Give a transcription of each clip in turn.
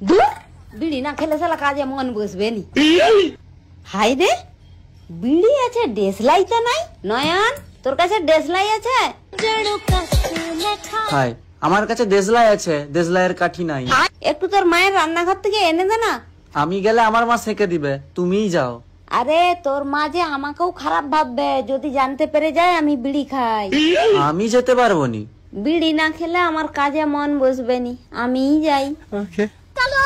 ধুর, বিড়ি না খেলে শালা কাজে মন বসবে নি। হাই রে, বিড়ি আছে, দেশলাই তো নাই। নয়ন, তোর কাছে দেশলাই আছে? হাই, আমার কাছে দেশলাই আছে, দেশলাইয়ের কাঠি নাই। একটু তোর মায়ের রান্নাঘর থেকে এনে দে না। আমি গেলে আমার মা সেঁকে দিবে, তুমিই যাও। আরে তোর মা যে আমাকেও খারাপ ভাববে যদি জানতে পেরে যায় আমি বিড়ি খাই। আমি যেতে পারবো নি। বিড়ি না খেলে আমার কাজে মন বসবে নি, আমিই যাই। চলো।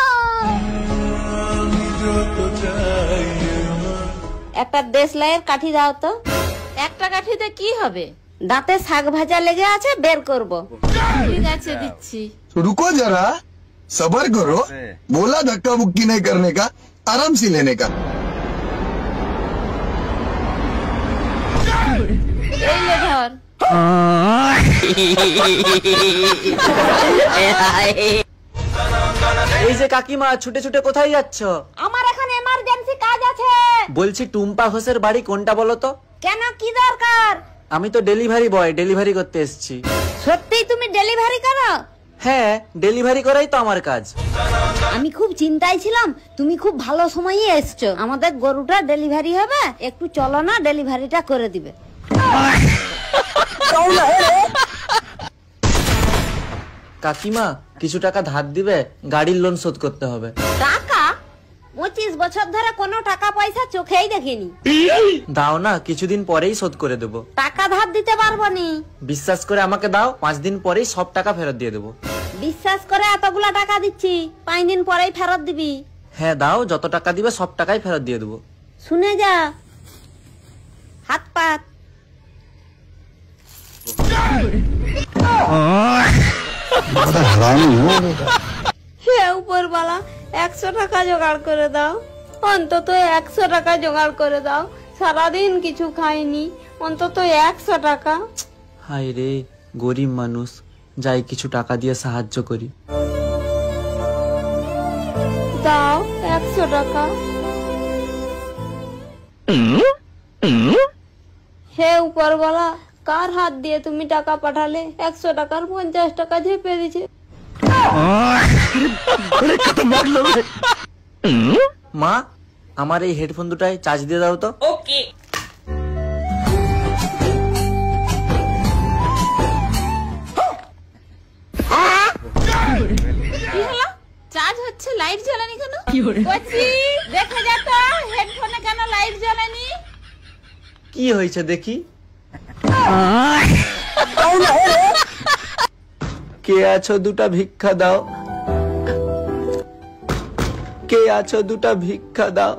একটা দেশলাইয়ের কাঠি দাও তো। একটা কাঠিতে কি হবে? দাঁতে শাক ভাজা লেগে আছে, বের করব। ঠিক আছে, দিচ্ছি। रुको जरा, सबर करो। बोला धक्का मुक्की नहीं करने का, आराम से लेने का। এই লে ধর। এই যে কাকিমা, ছুটে ছুটে কোথায় যাচ্ছ? আমার এখন এমার্জেন্সি কাজ আছে। বলছি টুম্পা ঘোষের বাড়ি কোনটা বলো তো? কেন, কি দরকার? আমি তো ডেলিভারি বয়, ডেলিভারি করতে এসেছি। সত্যি তুমি ডেলিভারি করো? হ্যাঁ, ডেলিভারি করাই তো আমার কাজ। আমি খুব চিন্তায় ছিলাম, তুমি খুব ভালো সময়ে এসছো। আমাদের গরুটা ডেলিভারি হবে, একটু চলো না, ডেলিভারিটা করে দিবে। কাকিমা, কিছু টাকা ধার দিবে? গাড়ির লোন শোধ করতে হবে। টাকা? 25 বছর ধরে কোনো টাকা পয়সা চোখেই দেখিনি। দাও না, কিছুদিন পরেই শোধ করে দেবো। টাকা ধার দিতে পারবো নি। বিশ্বাস করে আমাকে দাও, 5 দিন পরেই সব টাকা ফেরত দিয়ে দেবো। বিশ্বাস করে এতগুলা টাকা দিচ্ছি, 5 দিন পরেই ফেরত দিবি? হ্যাঁ দাও, যত টাকা দিবে সব টাকাই ফেরত দিয়ে দেবো। শুনে যা, হাত পাত। হে উপরওয়ালা, 100 টাকা জোগাড় করে দাও, অন্তত 100 টাকা জোগাড় করে দাও। সারাদিন কিছু খাইনি, অন্তত 100 টাকা। হায় রে, গরিব মানুষ, যাই কিছু টাকা দিয়ে সাহায্য করি। দাও 100 টাকা। হে উপরওয়ালা, কার হাত দিয়ে তুমি টাকা পাঠালে? 100 টাকার 50 টাকা ঝেপে দিছে। মা, আমার এই হেডফোন দুটায় চার্জ দিয়ে দাও তো। ওকে। কি হলো? চার্জ হচ্ছে, লাইট জ্বলেনি কেন? কচি, দেখে যা তো হেডফোনে কেন লাইট জ্বলেনি। কি হয়েছে দেখি। কে আছো, দুটা ভিক্ষা দাও। কে আছো, দুটা ভিক্ষা দাও।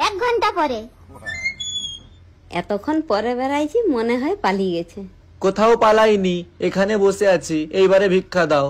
এক ঘন্টা পরে। এতক্ষণ পরে বেড়াইছি, মনে হয় পালিয়ে গেছে। কোথাও পালাইনি, এখানে বসে আছি, এইবারে ভিক্ষা দাও।